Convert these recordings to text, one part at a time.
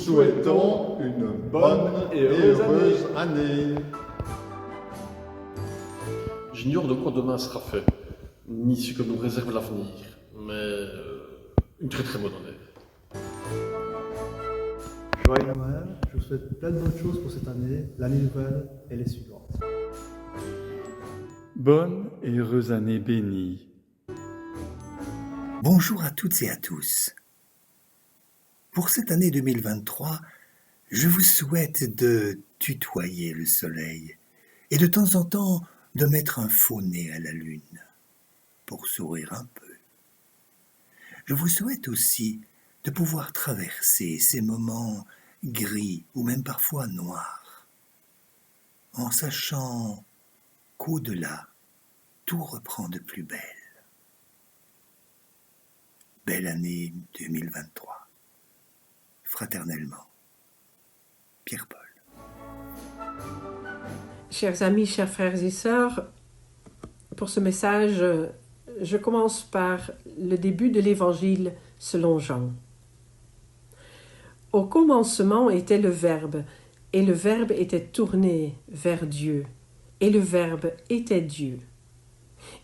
souhaitons une bonne et heureuse année. J'ignore de quoi demain sera fait, ni ce que nous réserve l'avenir, mais une très très bonne année. Joyeux Noël, je vous souhaite plein de bonnes choses pour cette année, l'année nouvelle et les suivantes. Bonne et heureuse année bénie. Bonjour à toutes et à tous. Pour cette année 2023, je vous souhaite de tutoyer le soleil et de temps en temps de mettre un faux nez à la lune pour sourire un peu. Je vous souhaite aussi de pouvoir traverser ces moments gris ou même parfois noirs en sachant qu'au-delà, tout reprend de plus belle. Belle année 2023. Fraternellement, Pierre-Paul. Chers amis, chers frères et sœurs, pour ce message, je commence par le début de l'Évangile selon Jean. Au commencement était le Verbe, et le Verbe était tourné vers Dieu, et le Verbe était Dieu.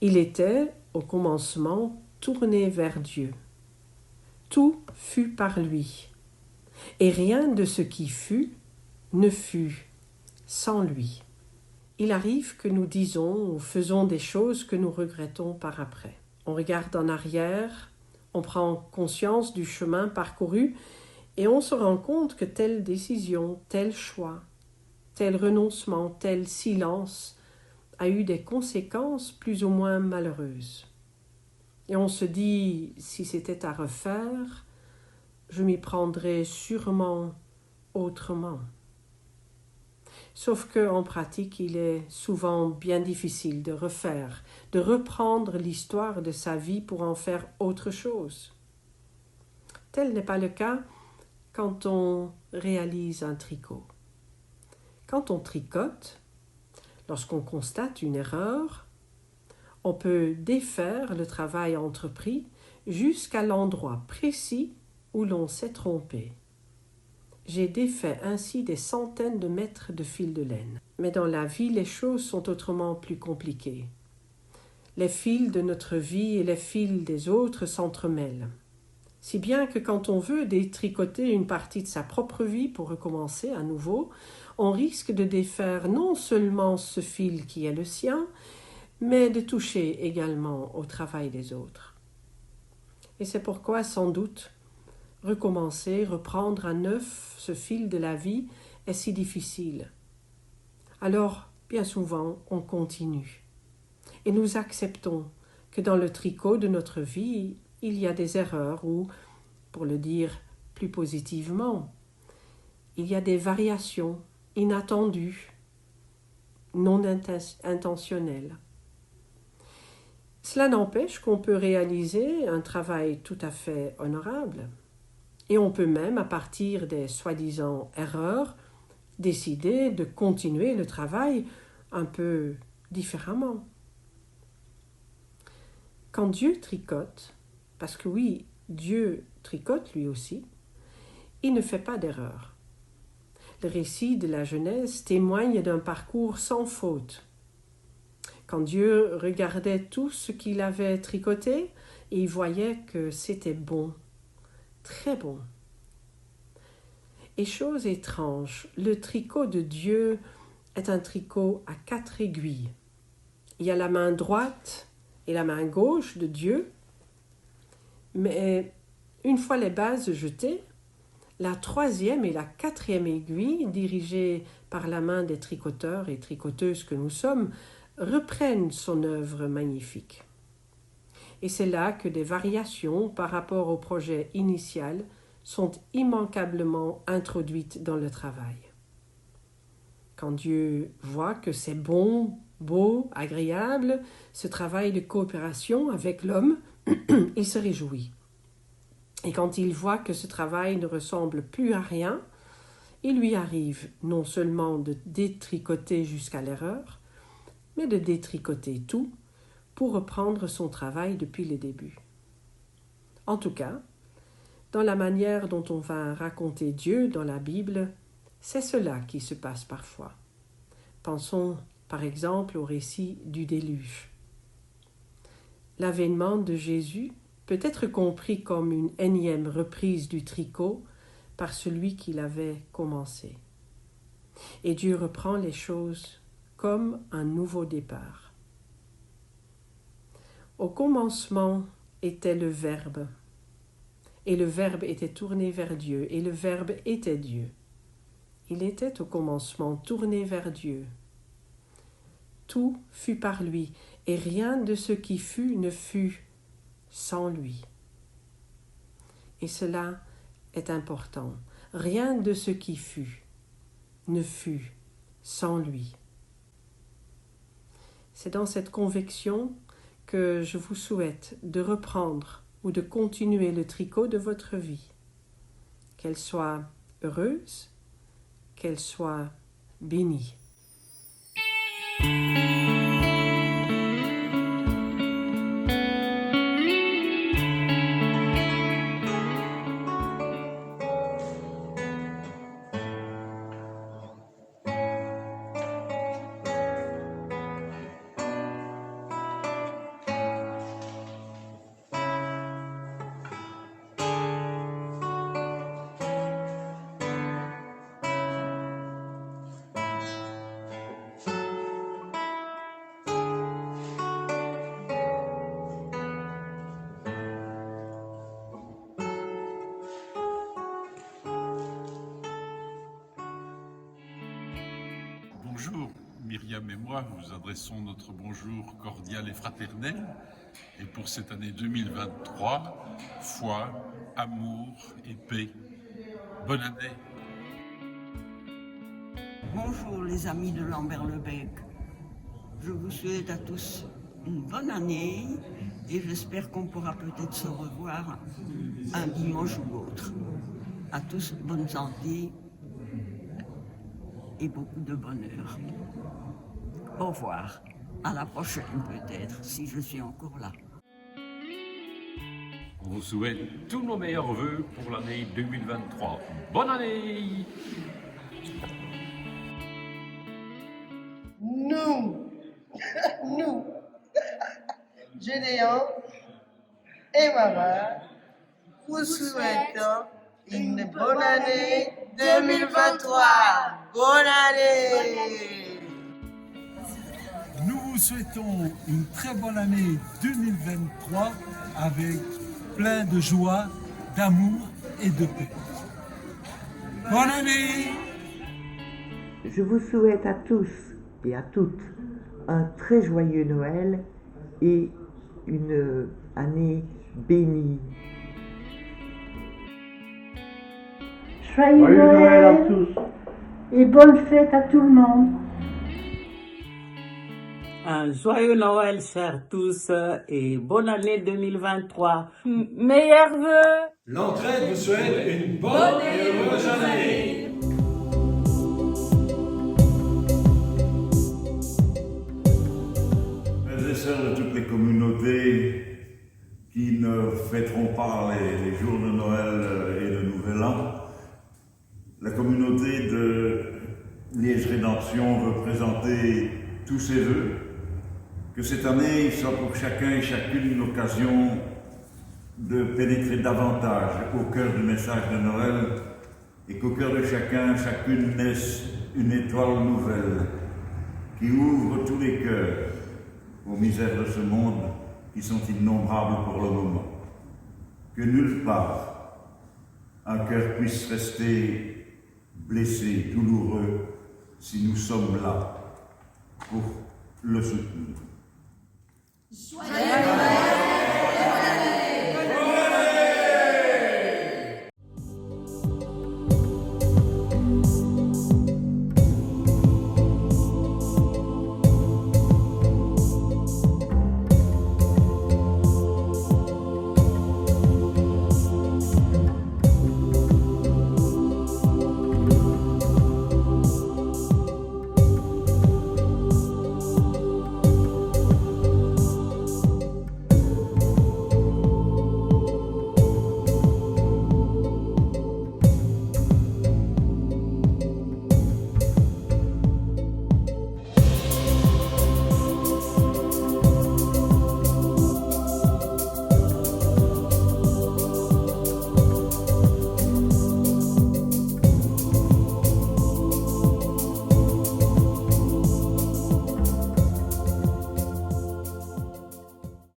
Il était, au commencement, tourné vers Dieu. Tout fut par lui, et rien de ce qui fut ne fut sans lui. Il arrive que nous disons ou faisons des choses que nous regrettons par après. On regarde en arrière, on prend conscience du chemin parcouru et on se rend compte que telle décision, tel choix, tel renoncement, tel silence a eu des conséquences plus ou moins malheureuses. Et on se dit, si c'était à refaire, je m'y prendrais sûrement autrement. Sauf qu'en pratique, il est souvent bien difficile de refaire, de reprendre l'histoire de sa vie pour en faire autre chose. Tel n'est pas le cas quand on réalise un tricot. Quand on tricote, lorsqu'on constate une erreur, on peut défaire le travail entrepris jusqu'à l'endroit précis où l'on s'est trompé. J'ai défait ainsi des centaines de mètres de fil de laine. Mais dans la vie, les choses sont autrement plus compliquées. Les fils de notre vie et les fils des autres s'entremêlent. Si bien que quand on veut détricoter une partie de sa propre vie pour recommencer à nouveau, on risque de défaire non seulement ce fil qui est le sien, mais de toucher également au travail des autres. Et c'est pourquoi, sans doute, recommencer, reprendre à neuf ce fil de la vie est si difficile. Alors, bien souvent, on continue. Et nous acceptons que dans le tricot de notre vie, il y a des erreurs ou, pour le dire plus positivement, il y a des variations inattendues, non intentionnelles. Cela n'empêche qu'on peut réaliser un travail tout à fait honorable. Et on peut même, à partir des soi-disant erreurs, décider de continuer le travail un peu différemment. Quand Dieu tricote, parce que oui, Dieu tricote lui aussi, il ne fait pas d'erreur. Le récit de la Genèse témoigne d'un parcours sans faute. Quand Dieu regardait tout ce qu'il avait tricoté, il voyait que c'était bon. Très bon. Et chose étrange, le tricot de Dieu est un tricot à 4 aiguilles. Il y a la main droite et la main gauche de Dieu, mais une fois les bases jetées, la 3e et la 4e aiguille, dirigées par la main des tricoteurs et tricoteuses que nous sommes, reprennent son œuvre magnifique. Et c'est là que des variations par rapport au projet initial sont immanquablement introduites dans le travail. Quand Dieu voit que c'est bon, beau, agréable, ce travail de coopération avec l'homme, il se réjouit. Et quand il voit que ce travail ne ressemble plus à rien, il lui arrive non seulement de détricoter jusqu'à l'erreur, mais de détricoter tout pour reprendre son travail depuis le début. En tout cas, dans la manière dont on va raconter Dieu dans la Bible, c'est cela qui se passe parfois. Pensons par exemple au récit du déluge. L'avènement de Jésus peut être compris comme une énième reprise du tricot par celui qui l'avait commencé. Et Dieu reprend les choses comme un nouveau départ. Au commencement était le Verbe, et le Verbe était tourné vers Dieu, et le Verbe était Dieu. Il était au commencement tourné vers Dieu. Tout fut par lui, et rien de ce qui fut ne fut sans lui. Et cela est important. Rien de ce qui fut ne fut sans lui. C'est dans cette conviction que je vous souhaite de reprendre ou de continuer le tricot de votre vie, qu'elle soit heureuse, qu'elle soit bénie. Bonjour, Myriam et moi vous adressons notre bonjour cordial et fraternel. Et pour cette année 2023, foi, amour et paix. Bonne année. Bonjour les amis de Lambert-le-Bègre. Je vous souhaite à tous une bonne année et j'espère qu'on pourra peut-être se revoir un dimanche ou l'autre. À tous, bonne santé et beaucoup de bonheur. Au revoir. À la prochaine peut-être, si je suis encore là. On vous souhaite tous nos meilleurs vœux pour l'année 2023. Bonne année! Nous, Gédéon et Mara, vous souhaitons une bonne année 2023. Bonne année! Nous vous souhaitons une très bonne année 2023 avec plein de joie, d'amour et de paix. Bonne année! Je vous souhaite à tous et à toutes un très joyeux Noël et une année bénie. Joyeux Noël à tous et bonne fête à tout le monde. Un joyeux Noël, chers tous, et bonne année 2023. Meilleurs vœux. L'entraide vous souhaite une bonne et heureuse année. Frères et sœurs de toutes les communautés qui ne fêteront pas les jours de Noël et de Nouvel An, la communauté de Liège Rédemption veut présenter tous ses vœux. Que cette année soit pour chacun et chacune l'occasion de pénétrer davantage au cœur du message de Noël et qu'au cœur de chacun, chacune naisse une étoile nouvelle qui ouvre tous les cœurs aux misères de ce monde qui sont innombrables pour le moment. Que nulle part un cœur puisse rester blessé, douloureux, si nous sommes là pour le soutenir. Joyeux Noël!